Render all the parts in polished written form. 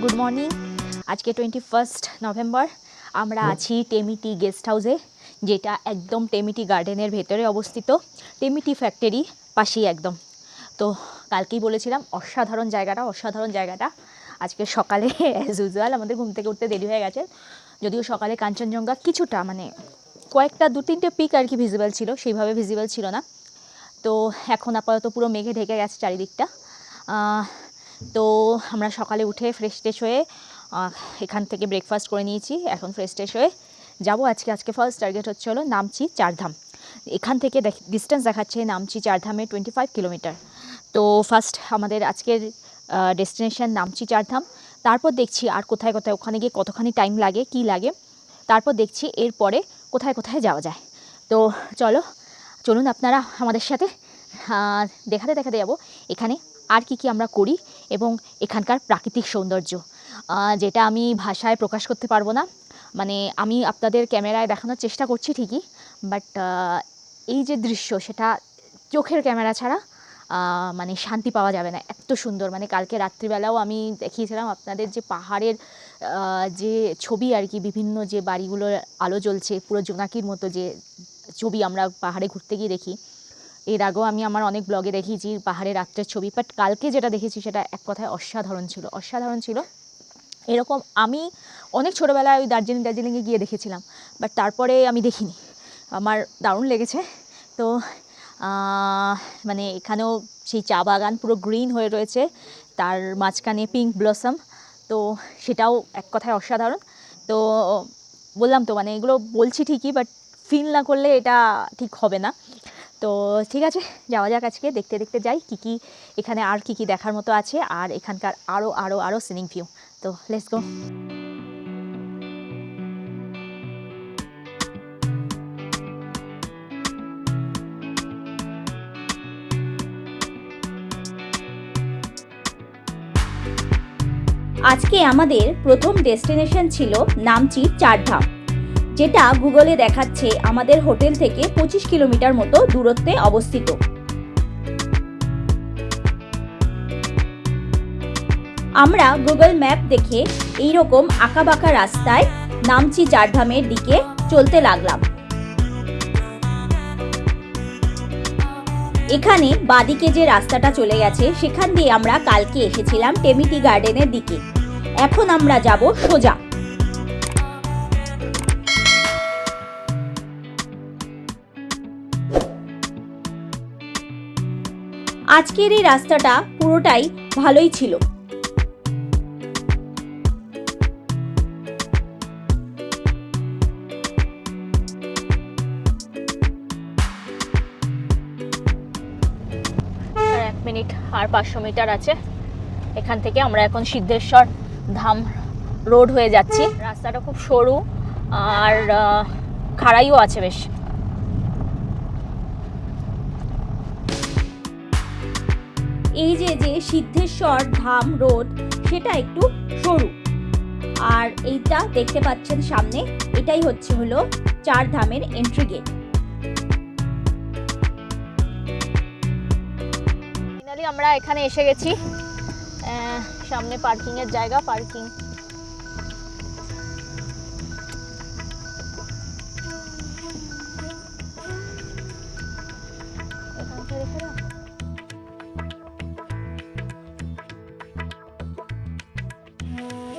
Good morning. আজকে 21 November. আমরা আছি টেমিটি গেস্ট হাউসে, যেটা একদম টেমিটি গার্ডেনের ভেতরে অবস্থিত, টেমিটি ফ্যাক্টরি পাশেই একদম। তো কালকেই বলেছিলাম অসাধারণ জায়গাটা। আজকে সকালে অ্যাজ ইউজুয়াল আমাদের ঘুম থেকে উঠতে দেরি হয়ে গেছে, যদিও সকালে কাঞ্চনজঙ্ঘা কিছুটা মানে কয়েকটা 2-3টে পিক আর কি ভিজিবল ছিল, সেইভাবে ভিজিবল ছিল না। তো এখন আপাতত পুরো মেঘে ঢেকে গেছে চারিদিকটা। তো আমরা সকালে উঠে ফ্রেশ ট্রেশ হয়ে এখান থেকে ব্রেকফাস্ট করে নিয়েছি। এখন ফ্রেশ ট্রেশ হয়ে যাবো। আজকে ফার্স্ট টার্গেট হচ্ছে হলো নামচি চারধাম। এখান থেকে ডিস্টেন্স দেখাচ্ছে নামচি চারধামে 25 কিলোমিটার। তো ফার্স্ট আমাদের আজকের ডেস্টিনেশন নামচি চারধাম। তারপর দেখছি আর কোথায় ওখানে গিয়ে কতখানি টাইম লাগে, কি লাগে, তারপর দেখছি এরপরে কোথায় যাওয়া যায়। তো চলুন আপনারা আমাদের সাথে দেখাতে যাবো এখানে আর কি আমরা করি এবং এখানকার প্রাকৃতিক সৌন্দর্য, যেটা আমি ভাষায় প্রকাশ করতে পারবো না। মানে আমি আপনাদের ক্যামেরায় দেখানোর চেষ্টা করছি ঠিকই, বাট এই যে দৃশ্য সেটা চোখের ক্যামেরা ছাড়া মানে শান্তি পাওয়া যাবে না। এত সুন্দর, মানে কালকে রাত্রিবেলাও আমি দেখিয়েছিলাম আপনাদের যে পাহাড়ের যে ছবি আর কি, বিভিন্ন যে বাড়িগুলোর আলো জ্বলছে পুরো জোনাকির মতো যে ছবি আমরা পাহাড়ে ঘুরতে গিয়ে দেখি। এর আগেও আমি আমার অনেক ব্লগে দেখিয়েছি পাহাড়ে রাত্রের ছবি, বাট কালকে যেটা দেখেছি সেটা এক কথায় অসাধারণ ছিল। এরকম আমি অনেক ছোটোবেলায় ওই দার্জিলিংয়ে গিয়ে দেখেছিলাম, বাট তারপরে আমি দেখিনি। আমার দারুণ লেগেছে। তো মানে এখানেও সেই চা বাগান পুরো গ্রিন হয়ে রয়েছে, তার মাঝখানে পিঙ্ক ব্লসম, তো সেটাও এক কথায় অসাধারণ। তো বললাম তো মানে এগুলো বলছি ঠিকই, বাট ফিল না করলে এটা ঠিক হবে না। তো ঠিক আছে, যাওয়া যাক। আজকে দেখতে যাই কি এখানে আর কি দেখার মতো আছে, আর এখানকার আরও সিনিং ভিউ। তো লেটস গো। আজকে আমাদের প্রথম ডেস্টিনেশন ছিল নামচি চারধাম, যেটা গুগলে দেখাচ্ছে আমাদের হোটেল থেকে 25 কিলোমিটার মতো দূরত্বে অবস্থিত। আমরা গুগল ম্যাপ দেখে এইরকম আঁকাবাঁকা রাস্তায় নামচি চারধামের দিকে চলতে লাগলাম। এখানে বাদিকে যে রাস্তাটা চলে গেছে সেখান দিয়ে আমরা কালকে এসেছিলাম টেমিটি গার্ডেনের দিকে। এখন আমরা যাব সোজা। আজকের এই রাস্তাটা পুরোটাই ভালোই ছিল। মিনিট আর 500 মিটার আছে এখান থেকে। আমরা এখন সিদ্ধেশ্বর ধাম রোড হয়ে যাচ্ছি। রাস্তাটা খুব সরু আর খাড়াইও আছে বেশ। এই যে সিদ্ধেশ্বর ধাম রোড সেটা একটু সরু, আর এইটা দেখতে পাচ্ছেন সামনে, এটাই হলো চারধামের এন্ট্রি গেট। আমরা এখানে এসে গেছি, সামনে পার্কিং এর জায়গা, পার্কিং।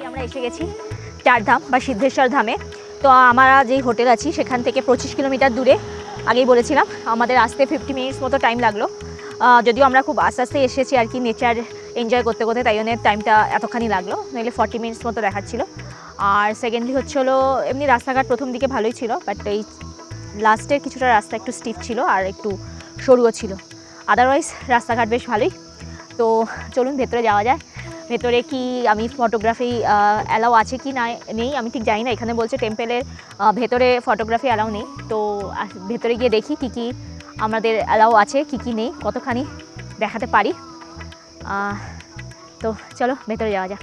আমরা এসে গেছি চারধাম বা সিদ্ধেশ্বর ধামে। তো আমরা যেই হোটেল আছি সেখান থেকে 25 কিলোমিটার দূরে। আগেই বলেছিলাম আমাদের আসতে 50 মিনিটস মতো টাইম লাগলো, যদিও আমরা খুব আস্তে এসেছি আর কি, নেচার এনজয় করতে তাই জন্য টাইমটা এতখানি লাগলো, নইলে 40 মিনিটস মতো দেখাচ্ছিল। আর সেকেন্ডলি হলো এমনি রাস্তাঘাট প্রথম দিকে ভালোই ছিল, বাট এই লাস্টের কিছুটা রাস্তা একটু স্টিফ ছিল আর একটু সরুও ছিল। আদারওয়াইজ রাস্তাঘাট বেশ ভালোই। তো চলুন ভেতরে যাওয়া যায়। ভেতরে কি আমি ফটোগ্রাফি অ্যালাউ আছে কি না নেই আমি ঠিক জানি না। এখানে বলছে টেম্পেলের ভেতরে ফটোগ্রাফি অ্যালাউ নেই। তো ভেতরে গিয়ে দেখি কি আমাদের অ্যালাউ আছে কি নেই, কতখানি দেখাতে পারি। তো চলো ভেতরে যাওয়া যাক।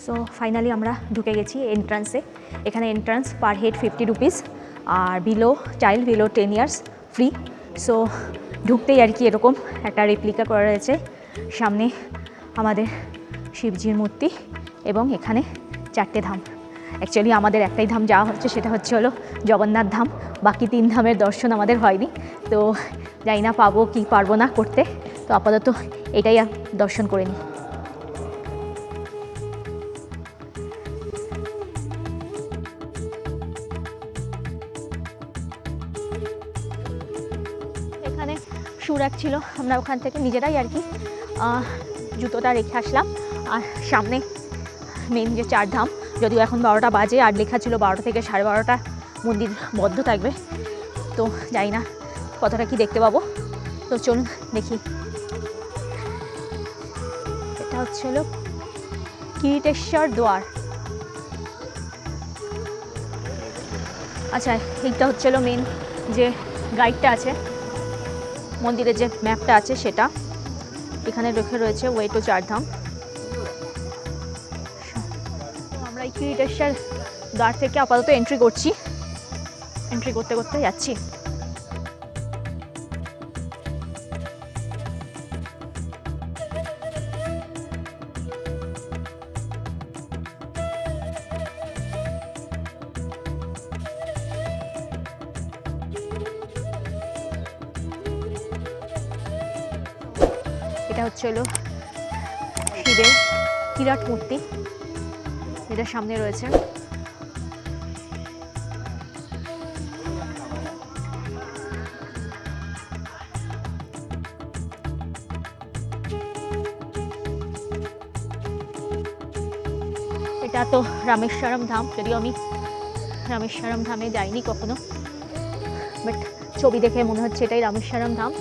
সো ফাইনালি আমরা ঢুকে গেছি এন্ট্রান্সে। এখানে এন্ট্রান্স পার হেড 50 রুপিস, আর child below 10 years free. So ঢুকতেই আর কি এরকম একটা রেপ্লিকা করা রয়েছে সামনে আমাদের শিবজির মূর্তি এবং এখানে 4টে ধাম। অ্যাকচুয়ালি আমাদের একটাই ধাম যাওয়া হচ্ছে, সেটা হচ্ছে হলো জগন্নাথ ধাম। বাকি 3 ধামের দর্শন আমাদের হয়নি, তো জানি না পাবো কি পারবো না করতে। তো আপাতত এটাই দর্শন করে নিই। এখানে শু রাক ছিল, আমরা ওখান থেকে নিজেরাই আর কি জুতোটা রেখে আসলাম। আর সামনে মেন যে 4 ধাম, যদিও এখন 12টা বাজে আর লেখা ছিল 12টা থেকে 12:30 মন্দির বন্ধ থাকবে, তো জানি না কতটা কি দেখতে পাবো। তো চলুন দেখি। এটা হচ্ছে হলো কিরিটেশ্বর দ্বার। আচ্ছা, এইটা হচ্ছে হলো মেন যে গাইডটা আছে, মন্দিরের যে ম্যাপটা আছে সেটা এখানে রেখে রয়েছে, ওয়ে টু 4 ধাম। আমরা এই কিরিটেশ্বর দ্বার থেকে আপাতত এন্ট্রি করছি, এন্ট্রি করতে করতে যাচ্ছি। এটা হচ্ছে হলো শিবের বিরাট মূর্তি, যেটা সামনে রয়েছে। এটা তো রামেশ্বরম ধাম, যদিও আমি রামেশ্বরম ধামে যাইনি কখনো, বাট ছবি দেখে মনে হচ্ছে এটাই রামেশ্বরম ধাম।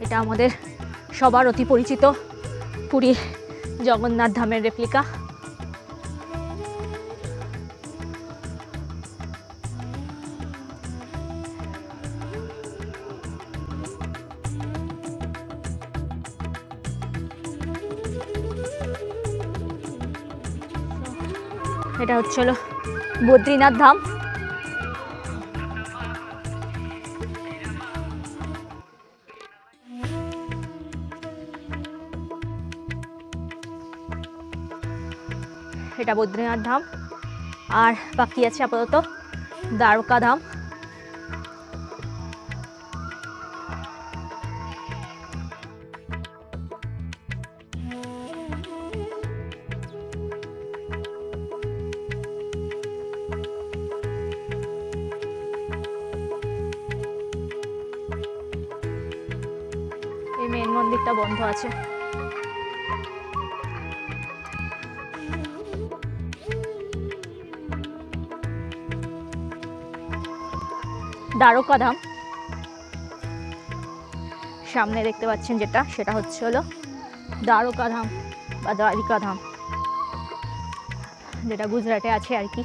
এটা আমাদের সবার অতি পরিচিত পুরীর জগন্নাথ ধামের রেপ্লিকা। এটা হচ্ছে হলো বদ্রীনাথ ধাম। এটা বদ্রীনাথ ধাম, আর বাকি আছে আপাতত দ্বারকা ধাম। এই মেন মন্দিরটা বন্ধ আছে। দ্বারকা ধাম সামনে দেখতে পাচ্ছেন, যেটা সেটা হচ্ছে হলো দ্বারকা ধাম বা দ্বারিকা ধাম, যেটা গুজরাটে আছে আর কি।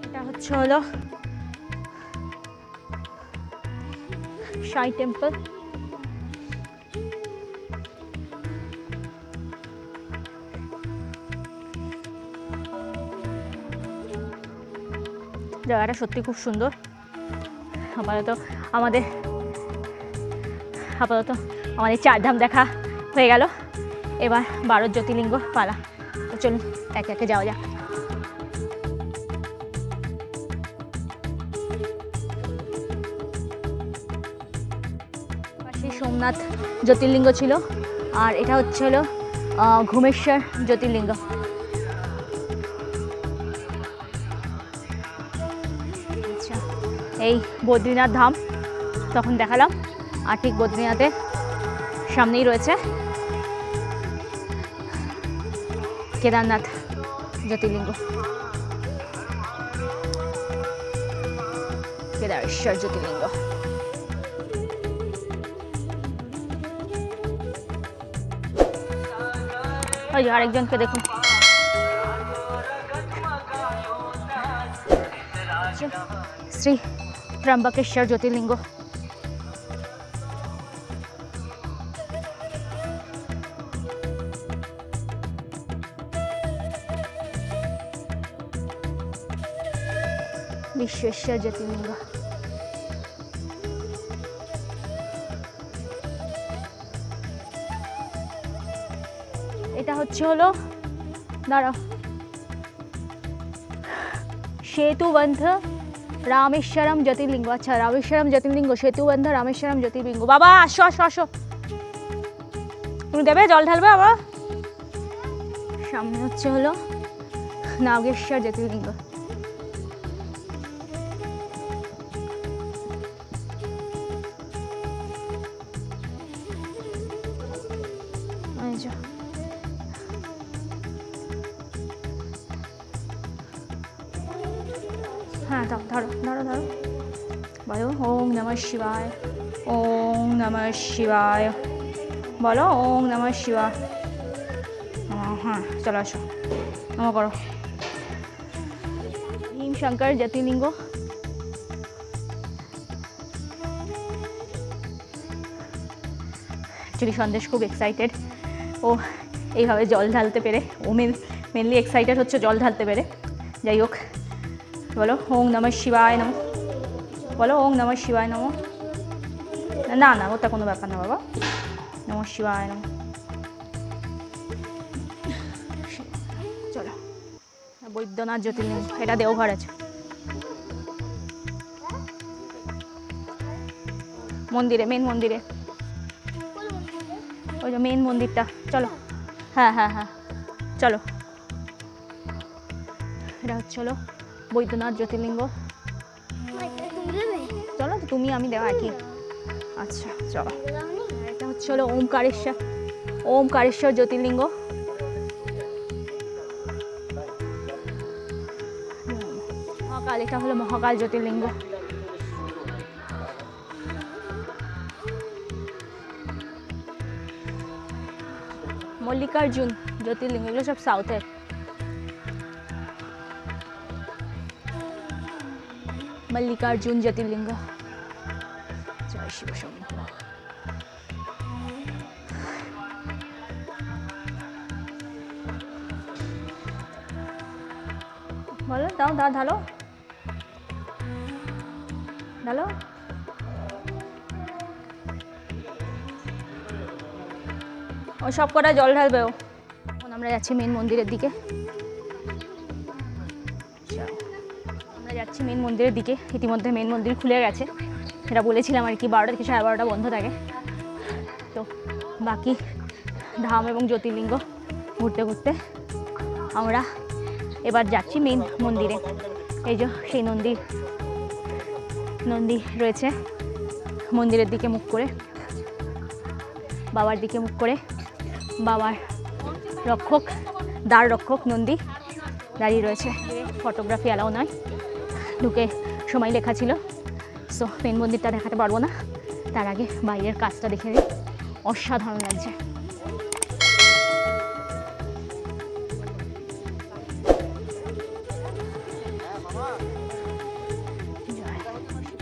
এটা হচ্ছে হলো সাই টেম্পল। জায়গাটা সত্যি খুব সুন্দর। আপাতত আমাদের 4 ধাম দেখা হয়ে গেল, এবার 12 জ্যোতির্লিঙ্গ পালা। তো চলুন একে একে যাওয়া যাক। পাশে সোমনাথ জ্যোতির্লিঙ্গ ছিল, আর এটা হচ্ছে হলো ঘুমেশ্বর জ্যোতির্লিঙ্গ। আচ্ছা, এই বদ্রীনাথ ধাম তখন দেখালাম, আর ঠিক বদ্রীনাথের সামনেই রয়েছে কেদারনাথ জ্যোতির্লিঙ্গ। কেদারেশ্বর জ্যোতির্লিঙ্গ। ওই যে আরেকজনকে দেখুন, শ্রী ত্র্যম্বকেশ্বর জ্যোতির্লিঙ্গ। বিশ্বেশ্বর জ্যোতির্লিঙ্গ। এটা হচ্ছে হলো দাঁড়াও সেতুবন্ধ রামেশ্বরম জ্যোতির্লিঙ্গ। আচ্ছা রামেশ্বরম জ্যোতির্লিঙ্গ, সেতুবন্ধ রামেশ্বরম জ্যোতির্লিঙ্গ। বাবা আসো আসো আসো, তুমি দেবে জল ঢালবে আবার। সামনে হচ্ছে হলো নাগেশ্বর জ্যোতির্লিঙ্গ। হ্যাঁ ধরো ধরো ধরো ধরো, বলো ওম নমঃ শিবায়, ওম নমঃ শিবায়, বলো ওম নমঃ শিবায়। হ্যাঁ চলো আসো, নমঃ করো। ভীম শঙ্কর জ্যোতির্লিঙ্গ। অ্যাকচুয়ালি সন্দেশ খুব এক্সাইটেড ও এইভাবে জল ঢালতে পেরে। ও মেনলি এক্সাইটেড হচ্ছে জল ঢালতে পেরে। যাই হোক, বলো ওম নমঃ শিবায় নমঃ, বলো ওম নমঃ শিবায় নমঃ। না না ওটা কোনো ব্যাপার না বাবা, নমঃ শিবায় নমঃ। চলো বৈদ্যনাথ জ্যোতির্লিঙ্গ, এটা দেওঘর আছে। মন্দিরে, মেন মন্দিরে, ওই যে মেন মন্দিরটা। চলো হ্যাঁ হ্যাঁ হ্যাঁ চলো, এটা হচ্ছে হলো বৈদ্যনাথ জ্যোতির্লিঙ্গ। চলো তো তুমি আমি দেওয়া একই। আচ্ছা চলো, এটা হচ্ছে হলো ওমকারেশ্বর, ওমকারেশ্বর জ্যোতির্লিঙ্গ। মহাকাল, এটা হলো মহাকাল জ্যোতির্লিঙ্গ। মল্লিকার্জুন জ্যোতির্লিঙ্গ, এগুলো সব সাউথের। মল্লিকার্জুন জ্যোতির্লিঙ্গ। জয় শিব শম্ভু। বলো দাও দাও ঢালো ঢালো। ও সব কটা জল ঢালবে ও। এখন আমরা যাচ্ছি মেন মন্দিরের দিকে। আমরা যাচ্ছি মেন মন্দিরের দিকে। ইতিমধ্যে মেন মন্দির খুলে গেছে, সেটা বলেছিলাম আর কি, 12টা থেকে 12:30 বন্ধ থাকে। তো বাকি ধাম এবং জ্যোতির্লিঙ্গ ঘুরতে ঘুরতে আমরা এবার যাচ্ছি মেন মন্দিরে। এই যে সেই নন্দী রয়েছে মন্দিরের দিকে মুখ করে, বাবার দিকে মুখ করে। বাবার রক্ষক, দ্বার রক্ষক নন্দী দাঁড়িয়ে রয়েছে। ফটোগ্রাফি অ্যালাউ নয়, ঢুকে সময় লেখা ছিল। সো মেন মন্দিরটা দেখাতে পারবো না, তার আগে বাইরের কাজটা দেখে নিই। অসাধারণ লাগছে।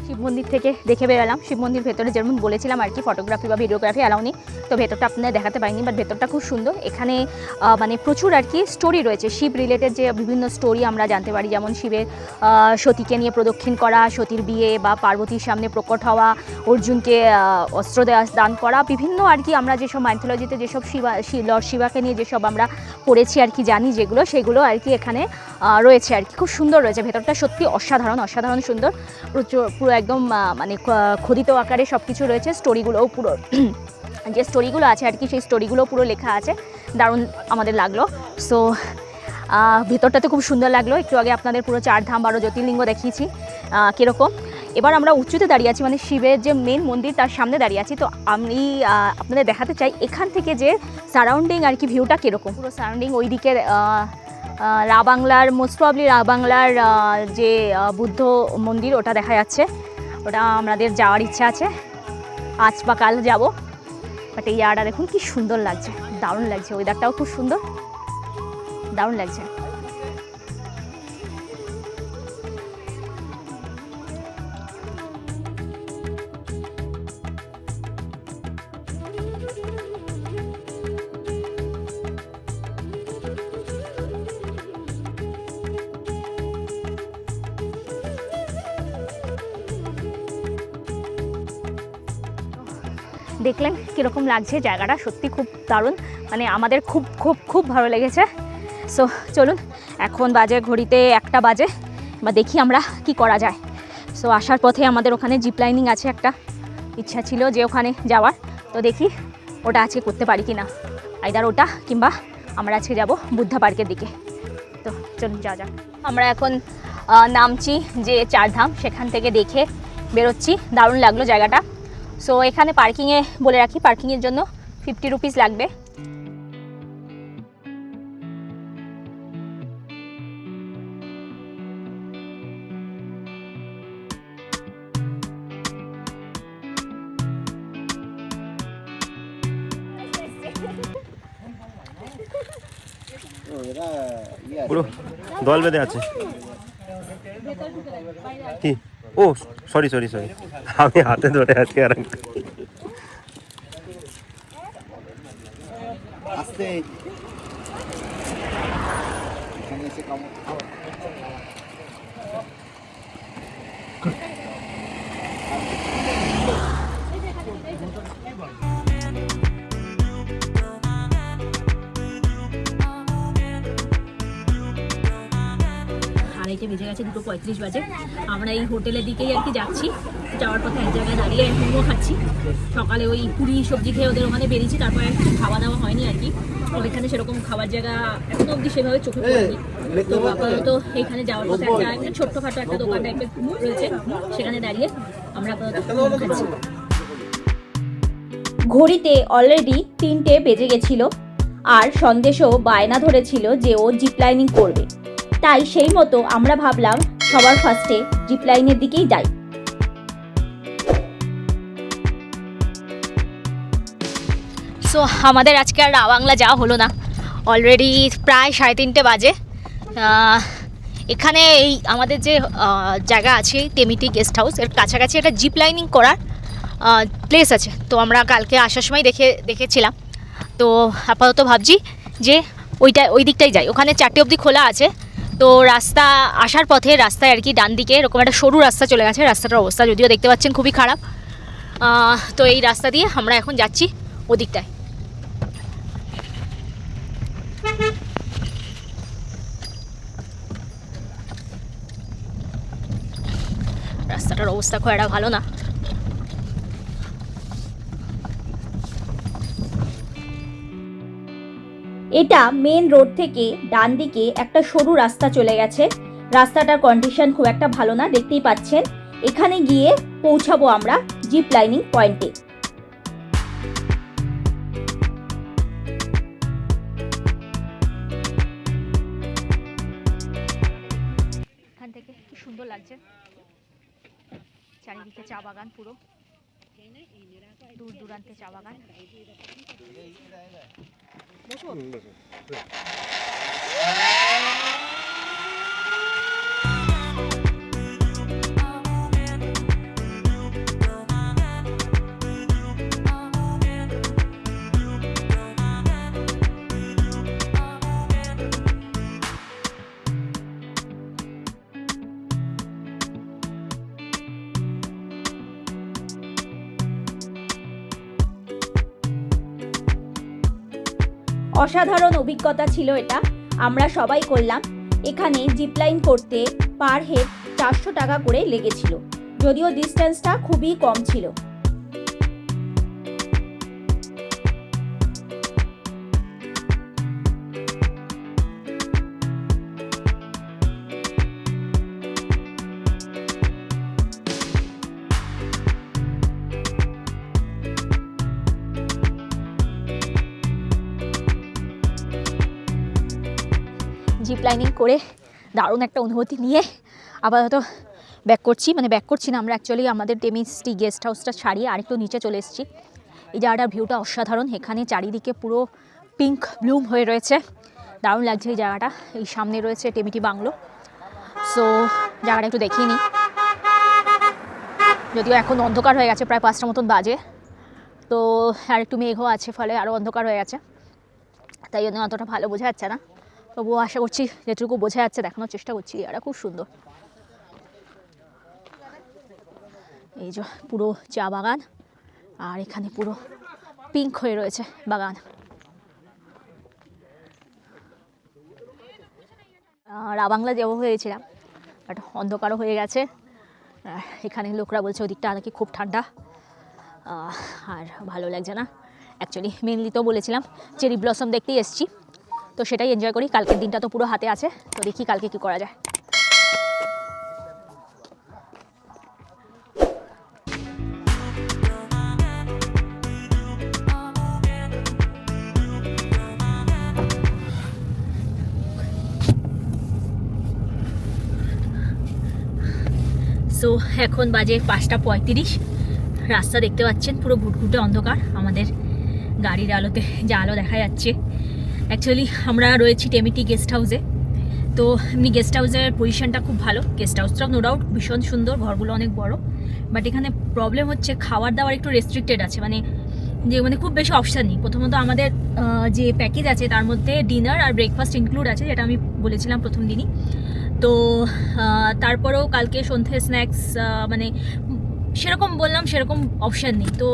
শিব মন্দির থেকে দেখে বেরোলাম। শিব মন্দির ভেতরে যেমন বলেছিলাম আর কি, ফটোগ্রাফি বা ভিডিওগ্রাফি অ্যালাউ নেই, তো ভেতরটা আপনাদের দেখাতে পারিনি, বাট ভেতরটা খুব সুন্দর। এখানে মানে প্রচুর আর কি স্টোরি রয়েছে, শিব রিলেটেড যে বিভিন্ন স্টোরি আমরা জানতে পারি। যেমন শিবের সতীকে নিয়ে প্রদক্ষিণ করা, সতীর বিয়ে বা পার্বতীর সামনে প্রকট হওয়া, অর্জুনকে অস্ত্র দান করা, বিভিন্ন আর কি আমরা যেসব মাইথোলজিতে যেসব লর্ড শিবাকে নিয়ে যেসব আমরা পড়েছি আর কি, জানি যেগুলো, সেগুলো আর কি এখানে রয়েছে আর কি। খুব সুন্দর রয়েছে ভেতরটা, সত্যি অসাধারণ অসাধারণ সুন্দর। পুরো একদম মানে খোদিত আকারে সব কিছু রয়েছে। স্টোরিগুলোও পুরো যে স্টোরিগুলো আছে আর কি, সেই স্টোরিগুলো পুরো লেখা আছে। দারুণ আমাদের লাগলো। সো ভেতরটাতে খুব সুন্দর লাগলো। একটু আগে আপনাদের পুরো 4 ধাম 12 জ্যোতির্লিঙ্গ দেখিয়েছি কীরকম। এবার আমরা উঁচুতে দাঁড়িয়ে আছি, মানে শিবের যে মেন মন্দির তার সামনে দাঁড়িয়ে আছি। তো আমি আপনাদের দেখাতে চাই এখান থেকে যে সারাউন্ডিং আর কি ভিউটা কীরকম। পুরো সারাউন্ডিং ওই দিকের বাংলার মোস্ট প্রবলি বাংলার যে বুদ্ধ মন্দির ওটা দেখা যাচ্ছে। ওটা আমাদের যাওয়ার ইচ্ছা আছে, আজ বা কাল যাবো। বাট এই জায়গাটা দেখুন কি সুন্দর লাগছে, দারুণ লাগছে, ওয়েদারটাও খুব সুন্দর, দারুণ লাগছে। দেখলেন কীরকম লাগছে জায়গাটা, সত্যি খুব দারুণ, মানে আমাদের খুব খুব খুব ভালো লেগেছে। সো চলুন, এখন বাজে ঘড়িতে 1টা বাজে, বা দেখি আমরা কি করা যায়। সো আসার পথে আমাদের ওখানে জিপ লাইনিং আছে, একটা ইচ্ছা ছিল যে ওখানে যাওয়ার, তো দেখি ওটা আজকে করতে পারি কি না। আইদার ওটা কিংবা আমরা আজকে যাব বুদ্ধা পার্কের দিকে। তো চলুন যাওয়া যাক। আমরা এখন নামছি যে 4 ধাম, সেখান থেকে দেখে বেরোচ্ছি। দারুণ লাগলো জায়গাটা। সো এখানে পার্কিংয়ে বলে রাখি, পার্কিংয়ের জন্য 50 রুপিস লাগবে। পুরো দল বেঁধে আছে কি? ও সরি সরি সরি, আমি হাতে ধরে আছি আর আস্তে এখানে এসে কাম আড়াইটে বেজে গেছে, 2:35 বাজে। আমরা এই হোটেলের দিকেই আর কি যাচ্ছি। যাওয়ার পথে এক জায়গায় দাঁড়িয়ে মোমো খাচ্ছি। সকালে ওই পুরি সবজি খেয়ে ওদের ওখানে বেরিয়েছি, তারপরে আর কিছু খাওয়া দাওয়া হয়নি আর কি। ওইখানে সেরকম খাবার জায়গা এখনো অবধি সেভাবে চোখে পড়েনি। তো আপাতত এইখানে যাওয়ার পথে একটা ছোট্টখাটো একটা দোকান টাইপের রয়েছে, সেখানে দাঁড়িয়ে আমরা আপাতত মোমো খাচ্ছি। ঘড়িতে অলরেডি 3টে বেজে গেছিল, আর সন্দেশও বায়না ধরেছিল যে ও জিপ লাইনিং করবে। তাই সেই মতো আমরা ভাবলাম সবার ফার্স্টে জিপ লাইনের দিকেই যাই। সো আমাদের আজকে আর রাবাংলা যাওয়া হলো না, অলরেডি প্রায় 3:30 বাজে। এখানে এই আমাদের যে জায়গা আছে টেমিটি গেস্ট হাউস, এর কাছাকাছি একটা জিপ লাইনিং করার প্লেস আছে। তো আমরা কালকে আসার সময় দেখেছিলাম। তো আপাতত ভাবছি যে ওই দিকটাই যাই। ওখানে 4টে অবধি খোলা আছে। তো রাস্তা আসার পথে রাস্তায় আর কি ডান দিকে এরকম একটা সরু রাস্তা চলে গেছে। রাস্তাটার অবস্থা যদিও দেখতে পাচ্ছেন খুবই খারাপ। তো এই রাস্তা দিয়ে আমরা এখন যাচ্ছি ওদিকটায়। রাস্তাটার অবস্থা খুব একটা ভালো না। এটা মেন রোড থেকে ডান দিকে একটা সরু রাস্তা চলে গেছে। রাস্তাটার কন্ডিশন খুব একটা ভালো না, দেখতেই পাচ্ছেন। এখানে গিয়ে পৌঁছাবো আমরা জিপ লাইনিং পয়েন্টে। এখান থেকে কি সুন্দর লাগছে, চারিদিকে চা বাগান, পুরো দূর দূরান্তে চা বাগান। অসাধারণ অভিজ্ঞতা ছিল এটা, আমরা সবাই করলাম। এখানে জিপ লাইন করতে পার হেড 400 টাকা করে লেগেছিল, যদিও ডিস্টেন্সটা খুবই কম ছিল। জিপ লাইনিং করে দারুণ একটা অনুভূতি নিয়ে আপাতত ব্যাক করছি, মানে ব্যাক করছি না, আমরা অ্যাকচুয়ালি আমাদের টেমিটি গেস্ট হাউসটা ছাড়িয়ে আরেকটু নিচে চলে এসেছি। এই জায়গাটার ভিউটা অসাধারণ, এখানে চারিদিকে পুরো পিঙ্ক ব্লুম হয়ে রয়েছে, দারুণ লাগছে এই জায়গাটা। এই সামনে রয়েছে টেমিটি বাংলো। সো জায়গাটা একটু দেখিয়ে নিই, যদিও এখন অন্ধকার হয়ে গেছে, প্রায় 5টা মতন বাজে, তো আর একটু মেঘও আছে, ফলে আরও অন্ধকার হয়ে গেছে, তাই জন্য অতটা ভালো বোঝা যাচ্ছে না। তবুও আশা করছি যেটুকু বোঝা যাচ্ছে দেখানোর চেষ্টা করছি। এটা খুব সুন্দর, এই যে পুরো চা বাগান, আর এখানে পুরো পিঙ্ক হয়ে রয়েছে বাগান। রাবাংলা যাবো হয়েছিলাম, বাট অন্ধকারও হয়ে গেছে। এখানে লোকরা বলছে ওদিকটা নাকি খুব ঠান্ডা, আর ভালো লাগছে না। অ্যাকচুয়ালি মেনলি তো বলেছিলাম চেরি ব্লসম দেখতেই এসেছি, তো সেটাই এনজয় করি। কালকের দিনটা তো পুরো হাতে আছে, তো দেখি কালকে কি করা যায়। সো এখন বাজে 5:35। রাস্তা দেখতে পাচ্ছেন পুরো ঘুটঘুটে অন্ধকার, আমাদের গাড়ির আলোতে যা আলো দেখা যাচ্ছে। অ্যাকচুয়ালি আমরা রয়েছি টেমিটি গেস্ট হাউসে, তো এমনি গেস্ট হাউসের পজিশনটা খুব ভালো, গেস্ট হাউসটাও নো ডাউট ভীষণ সুন্দর, ঘরগুলো অনেক বড়, বাট এখানে প্রবলেম হচ্ছে খাবার দাবার একটু রেস্ট্রিক্টেড আছে, মানে খুব বেশি অপশান নেই। প্রথমত আমাদের যে প্যাকেজ আছে তার মধ্যে ডিনার আর ব্রেকফাস্ট ইনক্লুড আছে, যেটা আমি বলেছিলাম প্রথম দিনই। তো তারপরেও কালকে সন্ধ্যে স্ন্যাক্স মানে সেরকম বললাম, সেরকম অপশান নেই। তো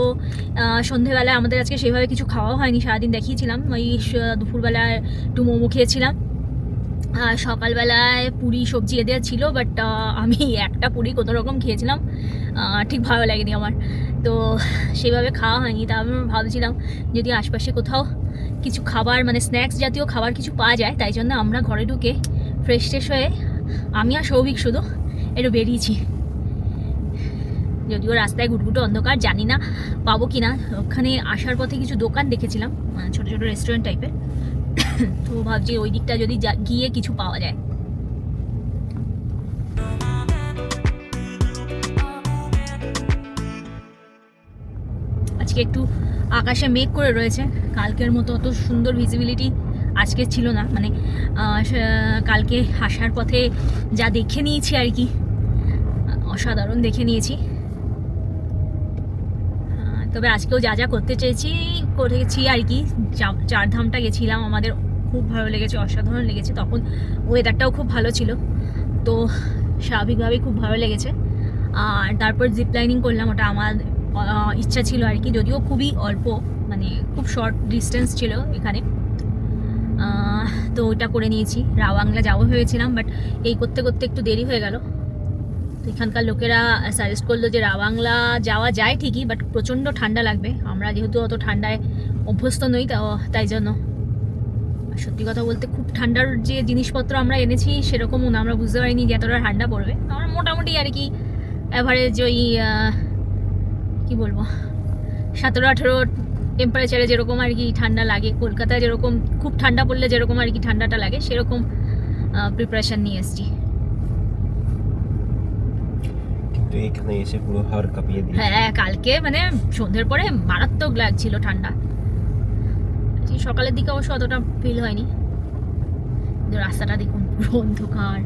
সন্ধ্যেবেলায় আমাদের আজকে সেভাবে কিছু খাওয়াও হয়নি, সারাদিন দেখিয়েছিলাম। ওই দুপুরবেলায় একটু মোমো খেয়েছিলাম, সকালবেলায় পুরি সবজি এদের ছিল, বাট আমি একটা পুরি কোনো রকম খেয়েছিলাম, ঠিক ভালো লাগেনি আমার, তো সেভাবে খাওয়া হয়নি। তা আমি ভাবছিলাম যদি আশপাশে কোথাও কিছু খাবার মানে স্ন্যাক্স জাতীয় খাবার কিছু পাওয়া যায়, তাই জন্য আমরা ঘরে ঢুকে ফ্রেশ ট্রেশ হয়ে আমি আর সৌভিক শুধু একটু বেরিয়েছি। যদিও রাস্তায় ঘুটঘুটো অন্ধকার, জানি না পাবো কি না। ওখানে আসার পথে কিছু দোকান দেখেছিলাম, ছোটো ছোটো রেস্টুরেন্ট টাইপের, তো ভাবছি ওই দিকটা যদি গিয়ে কিছু পাওয়া যায়। আজকে একটু আকাশে মেঘ করে রয়েছে, কালকের মতো অত সুন্দর ভিজিবিলিটি আজকে ছিল না, মানে কালকে আসার পথে যা দেখে নিয়েছি আর কি, অসাধারণ দেখে নিয়েছি। তবে আজকেও যা যা করতে করেছি আর কি, চারধামটা গেছিলাম, আমাদের খুব ভালো লেগেছে, অসাধারণ লেগেছে। তখন ওয়েদারটাও খুব ভালো ছিল, তো স্বাভাবিকভাবেই খুব ভালো লেগেছে। আর তারপর জিপ লাইনিং করলাম, ওটা আমার ইচ্ছা ছিল আর কি, যদিও খুবই অল্প, মানে খুব শর্ট ডিস্টেন্স ছিল এখানে, তো ওইটা করে নিয়েছি। রাওয়াংলা যাবো ভেবেছিলাম, বাট এই করতে করতে একটু দেরি হয়ে গেল। তো এখানকার লোকেরা সাজেস্ট করলো যে রাওয়াংলা যাওয়া যায় ঠিকই, বাট প্রচণ্ড ঠান্ডা লাগবে। আমরা যেহেতু অত ঠান্ডায় অভ্যস্ত নই, তাই জন্য সত্যি কথা বলতে খুব ঠান্ডার যে জিনিসপত্র আমরা এনেছি সেরকমও না, আমরা বুঝতে পারিনি যে এতটা ঠান্ডা পড়বে। আমরা মোটামুটি আর কি অ্যাভারেজ ওই কী বলবো 17-18 টেম্পারেচারে যেরকম আর কি ঠান্ডা লাগে, কলকাতায় যেরকম খুব ঠান্ডা পড়লে যেরকম আর কি ঠান্ডাটা লাগে, সেরকম প্রিপারেশান নিয়ে এসেছি। কিন্তু এখানে এসে পুরো হাড় কাঁপিয়ে দিয়েছে। হ্যাঁ, কালকে মানে সন্ধ্যের পরে মারাত্মক লাগছিল ঠান্ডা, সকালের দিকে অবশ্য অতটা ফিল হয়নি। রাস্তাটা দেখুন পুরো অন্ধকার।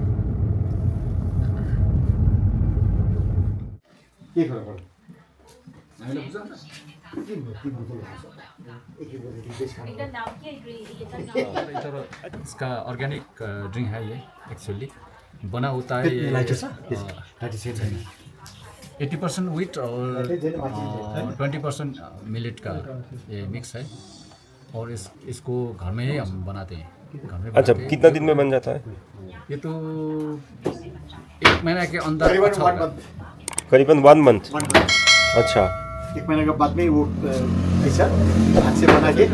इसका ऑर्गेनिक ड्रिंक है ये, एक्चुअली बना होता है ये 80% व्हीट और 20% मिलेट का ये मिक्स है, और इसको घर में ही हम बनाते हैं, घर में अच्छा, बनाते हैं। कितना दिन में बन जाता है? ये तो 1 महीना के अंदर अच्छा होगा। करीबन 1 मंथ। अच्छा, 1 महीने के बाद में वो ऐसा हाथ से बना के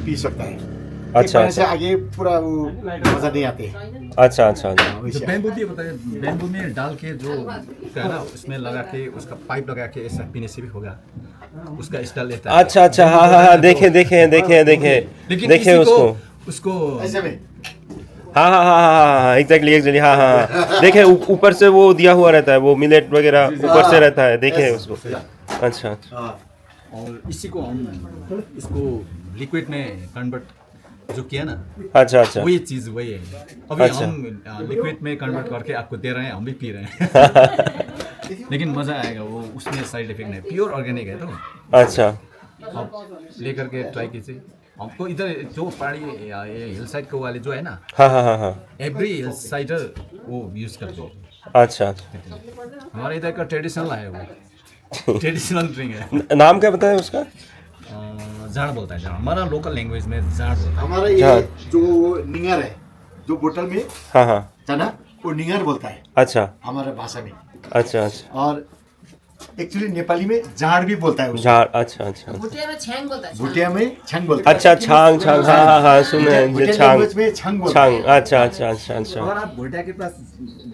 पी सकता है। अच्छा, 1 महीने से अच्छा। आगे पूरा वो मजा नहीं आते। अच्छा अच्छा अच्छा। जो वैसे बैम्बू भी होता है, बैम्बू में डाल के जो है ना, उसमें लगा के उसका पाइप लगा के ऐसा पीने से भी होगा, उसका स्टाइल रहता है। अच्छा अच्छा, हाँ हाँ हाँ, देखे देखे देखे देखे लेकिन देखे किसी को उसको। उसको ऐसे में हाँ हाँ हाँ हाँ हाँ एग्जैक्टली हाँ हाँ देखे ऊपर से वो दिया हुआ रहता है, वो मिलेट वगैरह ऊपर से रहता है, देखे हैं उसको। अच्छा अच्छा हाँ और इसी को हम इसको लिक्विड में कन्वर्ट जो किया ना, अच्छा अच्छा वही चीज़ वही है। अभी अच्छा। हम लिक्विड में कन्वर्ट करके आपको दे रहे हैं, हम भी पी रहे हैं। लेकिन मज़ा आएगा, वो उसमें साइड इफेक्ट नहीं, प्योर ऑर्गेनिक है। तो अच्छा आप लेकर के ट्राई कीजिए। हमको इधर जो पहाड़ी ये हिल साइड को वाले जो है ना, हाँ हाँ हाँ हाँ एवरी हिल साइडर वो यूज़ करते हैं। अच्छा अच्छा हमारे इधर का ट्रेडिशनल है, वो ट्रेडिशनल ड्रिंक है। नाम क्या बताया उसका? जाड़ बोलता है, जाड़ हमारा लोकल लैंग्वेज में जाड़ बोलता है। हमारा ये जो निंगर है, जो बोतल में हाँ हाँ चना, वो निंगर बोलता है अच्छा हमारे भाषा में। अच्छा अच्छा और एक्चुअली नेपाली में झाड़ भी बोलता है उसको। झाड़ अच्छा अच्छा भुटिया में छेंग बोलता है। भुटिया में छंग बोलता है। अच्छा छांग छांग हाँ हाँ हाँ सुने हैं, ये भुटिया छांग लैंग्वेज में छंग बोलता है। छांग अच्छा अच्छा अच्छा अच्छा अगर आप भुटिया के पास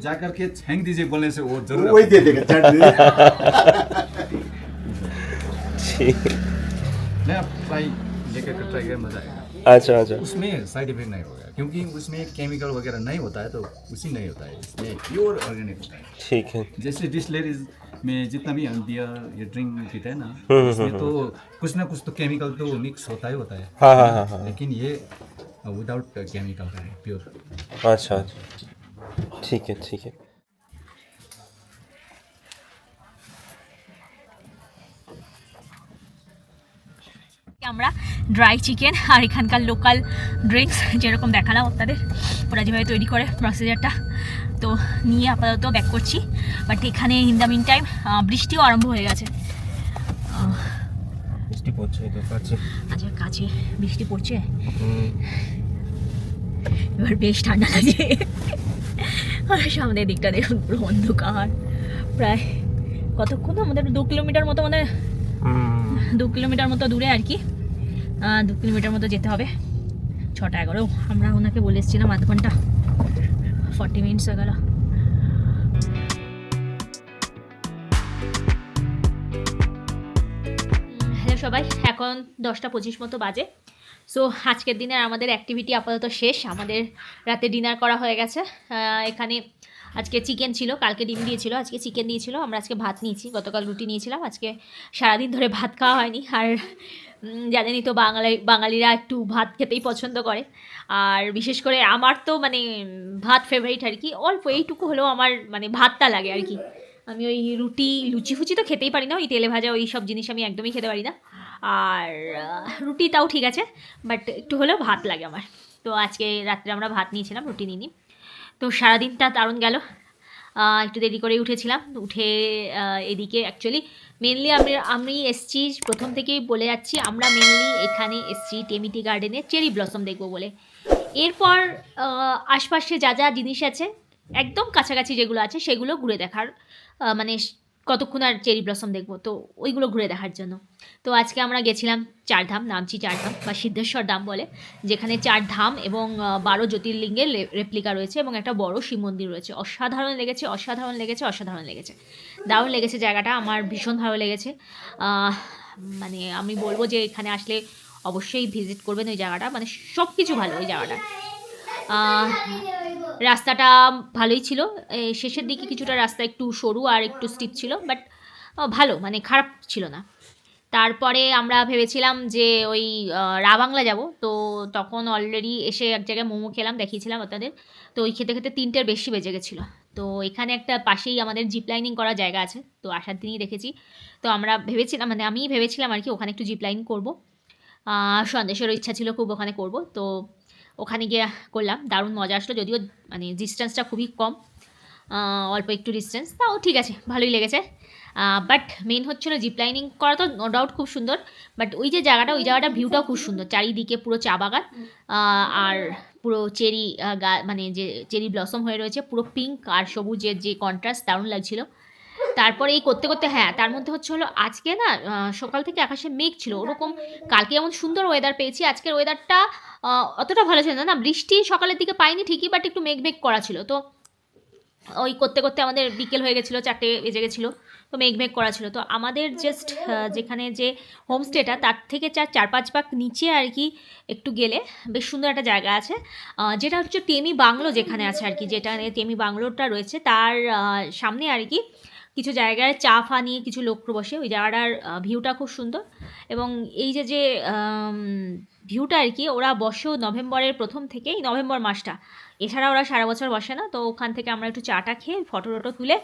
जाकर के छेंग दीजिए बोलने से वो जरूर वही दे देगा, झाड़ दे देगा। ठीक नहीं, आप ट्राई लेकर के ट्राई करें, मजा आएगा। अच्छा अच्छा उसमें साइड इफेक्ट नहीं होगा क्योंकि उसमें केमिकल वगैरह नहीं होता है, तो उसी नहीं होता है, इसमें प्योर ऑर्गेनिक होता है। ठीक है जैसे डिस्टिलरीज में जितना भी हम बियर या ड्रिंक पीते हैं ना, इसमें तो कुछ ना कुछ तो केमिकल तो मिक्स होता है। हाँ हाँ हाँ हाँ लेकिन ये विदाउट केमिकल का है, प्योर। अच्छा अच्छा ठीक है ठीक है। আমরা ড্রাই চিকেন আর এখানকার লোকাল ড্রিঙ্কস যেরকম দেখালাম আপনাদের, ওরা যেভাবে তৈরি করে প্রসিজারটা, তো নিয়ে আপাতত ব্যাক করছি। বাট এখানে ইন দ্য মিন টাইম বৃষ্টিও আরম্ভ হয়ে গেছে। বৃষ্টি পড়ছে তো কাছে, আচ্ছা কাছে বৃষ্টি পড়ছে, এবার বেশ ঠান্ডা লাগে। আর সামনের দিকটা দেখুন পুরো অন্ধকার। প্রায় কতক্ষণ, আমাদের 2 কিলোমিটার মতো, মানে 2 কিলোমিটার মতো দূরে আর কি, 2 কিলোমিটার মতো যেতে হবে। 6টা 11, আমরা ওনাকে বলে এসেছিলাম আধ ঘন্টা, 40 মিনিটস হয়ে গেল। হ্যালো সবাই, এখন 10টা 25 মতো বাজে। সো আজকের দিনের আমাদের অ্যাক্টিভিটি আপাতত শেষ। আমাদের রাতে ডিনার করা হয়ে গেছে। এখানে আজকে চিকেন ছিল, কালকে ডিম দিয়েছিল, আজকে চিকেন দিয়েছিল। আমরা আজকে ভাত নিয়েছি, গতকাল রুটি নিয়েছিলাম। আজকে সারাদিন ধরে ভাত খাওয়া হয়নি। আর জানেনই তো বাঙালিরা একটু ভাত খেতেই পছন্দ করে। আর বিশেষ করে আমার তো মানে ভাত ফেভারিট আর কি। অল্প এইটুকু হলেও আমার মানে ভাতটা লাগে আর কি। আমি ওই লুচি ফুচি তো খেতেই পারি না, ওই তেলে ভাজা ওই সব জিনিস আমি একদমই খেতে পারি না। আর রুটি তাও ঠিক আছে, বাট একটু হলেও ভাত লাগে আমার। তো আজকে রাত্রে আমরা ভাত নিয়েছিলাম, রুটি নিইনি। তো সারাদিনটা দারুণ গেল। একটু দেরি করে উঠেছিলাম, উঠে এদিকে অ্যাকচুয়ালি মেনলি আমি এসছি, প্রথম থেকেই বলে যাচ্ছি, আমরা মেনলি এখানে এসছি টেমিটি গার্ডেনে চেরি ব্লসম দেখবো বলে। এরপর আশপাশে যা যা জিনিস আছে একদম কাছাকাছি যেগুলো আছে সেগুলো ঘুরে দেখার, মানে কতক্ষণ আর চেরি ব্লসম দেখবো, তো ওইগুলো ঘুরে দেখার জন্য। তো আজকে আমরা গেছিলাম চারধাম, নামছি চারধাম বা সিদ্ধেশ্বর ধাম বলে, যেখানে 4 ধাম এবং 12 জ্যোতির্লিঙ্গের রেপ্লিকা রয়েছে এবং একটা বড় শিব মন্দির রয়েছে। অসাধারণ লেগেছে, অসাধারণ লেগেছে, অসাধারণ লেগেছে, দারুণ লেগেছে জায়গাটা, আমার ভীষণ ভালো লেগেছে। মানে আমি বলবো যে এখানে আসলে অবশ্যই ভিজিট করবেন ওই জায়গাটা, মানে সব কিছু ভালো ওই জায়গাটা। রাস্তাটা ভালোই ছিল, শেষের দিকে কিছুটা রাস্তা একটু সরু আর একটু স্টিপ ছিল, বাট ভালো, মানে খারাপ ছিল না। তারপরে আমরা ভেবেছিলাম যে ওই রাবাংলা যাব, তো তখন অলরেডি এসে এক জায়গায় মোমো খেলাম, দেখিয়েছিলাম আপনাদের। তো ওই খেতে খেতে 3টের বেশি বেজে গেছিলো। তো এখানে একটা পাশেই আমাদের জিপ লাইনিং করার জায়গা আছে, তো আসার দিনই দেখেছি। তো আমরা ভেবেছিলাম, মানে আমি ভেবেছিলাম আর কি ওখানে একটু জিপ লাইন করবো। সন্দেশেরও ইচ্ছা ছিল খুব ওখানে করব, তো ওখানে গিয়ে করলাম, দারুণ মজা আসলো। যদিও মানে ডিস্টেন্সটা খুবই কম, অল্প একটু ডিস্টেন্স, তাও ঠিক আছে, ভালোই লেগেছে। বাট মেন হচ্ছিলো জিপ লাইনিং করা তো নো ডাউট খুব সুন্দর, বাট ওই যে জায়গাটা, ওই জায়গাটা ভিউটাও খুব সুন্দর, চারিদিকে পুরো চা বাগান আর পুরো চেরি মানে যে চেরি ব্লসম হয়ে রয়েছে, পুরো পিঙ্ক আর সবুজের যে কন্ট্রাস্ট, দারুণ লাগছিলো। তারপরে এই করতে করতে, হ্যাঁ তার মধ্যে হচ্ছে হলো আজকে না সকাল থেকে আকাশে মেঘ ছিল ওরকম। কালকে যেমন সুন্দর ওয়েদার পেয়েছি, আজকের ওয়েদারটা অতটা ভালো ছিল না। বৃষ্টি সকালের দিকে পাইনি ঠিকই, বাট একটু মেঘ করা ছিল। তো ওই করতে করতে আমাদের বিকেল হয়ে গেছিলো, 4টে বেজে গেছিলো। তো মেঘ মেঘ করা ছিল। তো আমাদের জাস্ট যেখানে যে হোমস্টেটা তার থেকে 4-5 পাক নিচে আর কি একটু গেলে বেশ সুন্দর একটা জায়গা আছে, যেটা হচ্ছে টেমি বাংলো যেখানে আছে আর কি, যেটা টেমি বাংলোটা রয়েছে তার সামনে আর কি কিছু জায়গায় চা ফা নিয়ে কিছু লোক বসে। ওই জায়গাটার ভিউটা খুব সুন্দর, এবং এই যে ভিউটা আর কি ওরা বসেও নভেম্বরের প্রথম থেকেই, নভেম্বর মাসটা, এছাড়া ওরা সারা বছর বসে না। তো ওখান থেকে আমরা একটু চাটা খেয়ে ফটো টটো তুলে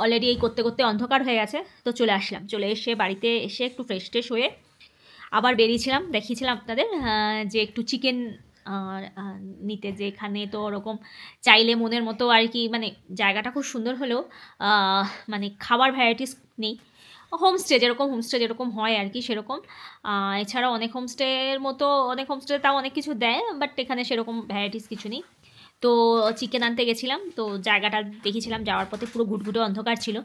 অলরেডি এই করতে করতে অন্ধকার হয়ে গেছে, তো চলে আসলাম। চলে এসে বাড়িতে এসে একটু ফ্রেশ ট্রেশ হয়ে আবার বেরিয়েছিলাম, দেখিয়েছিলাম আপনাদের যে একটু চিকেন নিতে, যে এখানে তো ওরকম চাইলে মনের মতো আর কি, মানে জায়গাটা খুব সুন্দর হলেও মানে খাবার ভ্যারাইটিস নেই। হোমস্টে যেরকম হয় আর কি সেরকম। এছাড়াও অনেক হোমস্টের মতো, অনেক হোমস্টে তাও অনেক কিছু দেয়, বাট এখানে সেরকম ভ্যারাইটিস কিছু নেই। তো চিকেন আনতে গেছিলাম, তো জায়গাটা দেখেছিলাম, যাওয়ার পথে পুরো ঘুটঘুটে অন্ধকার ছিল,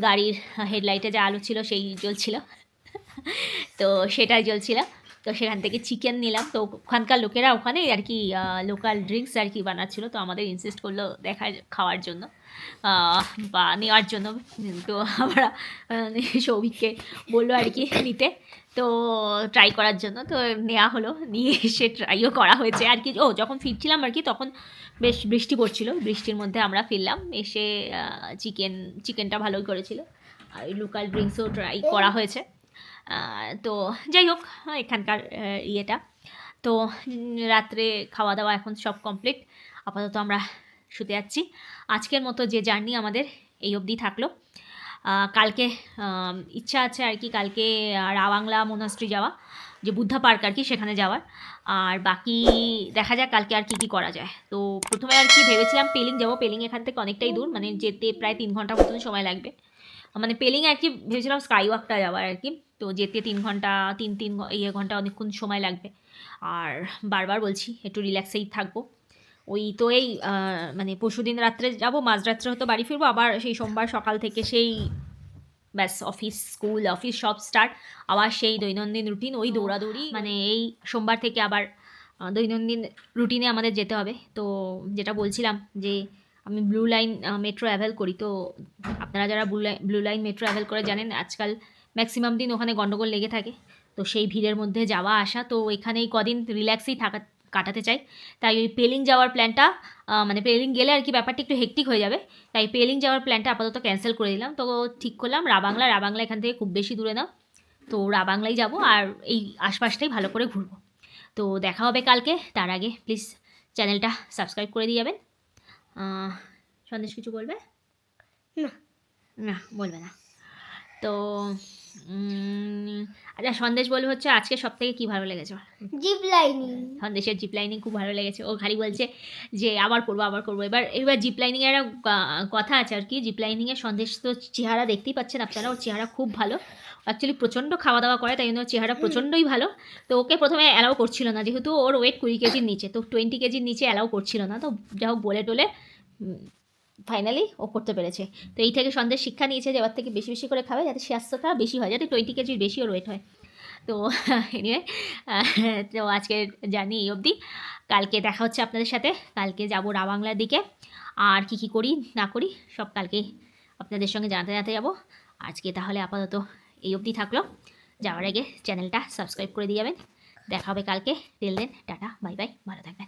গাড়ির হেডলাইটে যা আলো ছিল সেই জ্বলছিল, তো সেটাই জ্বলছিল। তো সেখান থেকে চিকেন নিলাম। তো ওখানকার লোকেরা ওখানে আর কি লোকাল ড্রিঙ্কস আর কি বানাচ্ছিল, তো আমাদের ইনসিস্ট করলো খাওয়ার জন্য বা নেওয়ার জন্য। তো আমরা সৌভিককে বললো আর কি নিতে, তো ট্রাই করার জন্য, তো নেওয়া হলো, নিয়ে এসে ট্রাইও করা হয়েছে আর কি। যখন ফিরছিলাম আর কি তখন বেশ বৃষ্টি পড়ছিল, বৃষ্টির মধ্যে আমরা ফিরলাম, এসে চিকেনটা ভালোই করেছিল, আর লোকাল ড্রিঙ্কসও ট্রাই করা হয়েছে। তো যাই হোক, এখানকার ইয়েটা তো রাত্রে খাওয়া দাওয়া এখন সব কমপ্লিট, আপাতত আমরা শুতে যাচ্ছি। আজকের মতো যে জার্নি আমাদের এই অবধি থাকলো। কালকে ইচ্ছা আছে আর কি, কালকে রাবাংলা মোনাস্ট্রি যাওয়া, যে বুদ্ধা পার্ক আর কি সেখানে যাওয়ার, আর বাকি দেখা যাক কালকে আর কি করা যায়। তো প্রথমে আর কি ভেবেছিলাম পেলিং যাবো, পেলিং এখান থেকে অনেকটাই দূর, মানে যেতে প্রায় 3 ঘন্টা মতন সময় লাগবে। মানে পেলিং আর কি ভেবেছিলাম স্কাই ওয়াকটা যাওয়ার আর কি, তো যেতে 3 ঘন্টা 3 ঘন্টা অনেকক্ষণ সময় লাগবে। আর বারবার বলছি একটু রিল্যাক্সেই থাকবো। ওই তো এই মানে পরশুদিন রাত্রে যাবো, মাঝরাত্রে হয়তো বাড়ি ফিরবো, আবার সেই সোমবার সকাল থেকে সেই ব্যাস অফিস, স্কুল, অফিস সব স্টার্ট, আবার সেই দৈনন্দিন রুটিন, ওই দৌড়াদৌড়ি। মানে এই সোমবার থেকে আবার দৈনন্দিন রুটিনে আমাদের যেতে হবে। তো যেটা বলছিলাম যে আমি ব্লু লাইন মেট্রো অ্যাভেল করি, তো আপনারা যারা ব্লু লাইন মেট্রো অ্যাভেল করে জানেন আজকাল ম্যাক্সিমাম দিন ওখানে গন্ডগোল লেগে থাকে, তো সেই ভিড়ের মধ্যে যাওয়া আসা, তো এখানেই কদিন রিল্যাক্সেই কাটাতে চাই। তাই ওই পেলিং যাওয়ার প্ল্যানটা, মানে পেলিং গেলে আর কি ব্যাপারটা একটু হেক্টিক হয়ে যাবে, তাই পেলিং যাওয়ার প্ল্যানটা আপাতত ক্যান্সেল করে দিলাম। তো ঠিক করলাম রাবাংলা এখান থেকে খুব বেশি দূরে না, তো রাবাংলাই যাব, আর এই আশপাশটাই ভালো করে ঘুরবো। তো দেখা হবে কালকে, তার আগে প্লিজ চ্যানেলটা সাবস্ক্রাইব করে দিয়ে যাবেন। সন্দেশ কিছু বলবে? না বলবে না। তো আচ্ছা, সন্দেশ বলবে হচ্ছে আজকে সব থেকে কী ভালো লেগেছে? Zip lining. সন্দেশের জিপ লাইনিং খুব ভালো লেগেছে, ও খালি বলছে যে আবার করবো। এবার জিপ লাইনিংয়ের একটা কথা আছে আর কি, জিপ লাইনিংয়ের সন্দেশ তো চেহারা দেখতেই পাচ্ছেন আপনারা, ওর চেহারা খুব ভালো, অ্যাকচুয়ালি প্রচণ্ড খাওয়া দাওয়া করে, তাই জন্য ওর চেহারা প্রচণ্ডই ভালো। তো ওকে প্রথমে অ্যালাউ করছিল না, যেহেতু ওর ওয়েট 20 কেজির নিচে, তো 20 কেজির নিচে অ্যালাউ করছিল না। তো যা হোক বলে টোলে ফাইনালি ও করতে পেরেছে। তো এই থেকে সন্দেশ শিক্ষা নিয়েছে যে এবার থেকে বেশি বেশি করে খাবে, যাতে স্বাস্থ্যটা বেশি হয়, যাতে 20 কেজির বেশি ওর ওয়েট হয়। তো এনিওয়ে, তো আজকের জার্নি এই অবধি। কালকে দেখা হচ্ছে আপনাদের সাথে, কালকে যাব রাবাংলার দিকে, আর কি করি না করি সব কালকে আপনাদের সঙ্গে জানাতে যাবো। আজকে তাহলে আপাতত এই অবধি থাকলো, যাওয়ার আগে চ্যানেলটা সাবস্ক্রাইব করে দিয়ে যাবেন। দেখা হবে কালকে, till then tata bye bye, ভালো থাকবেন।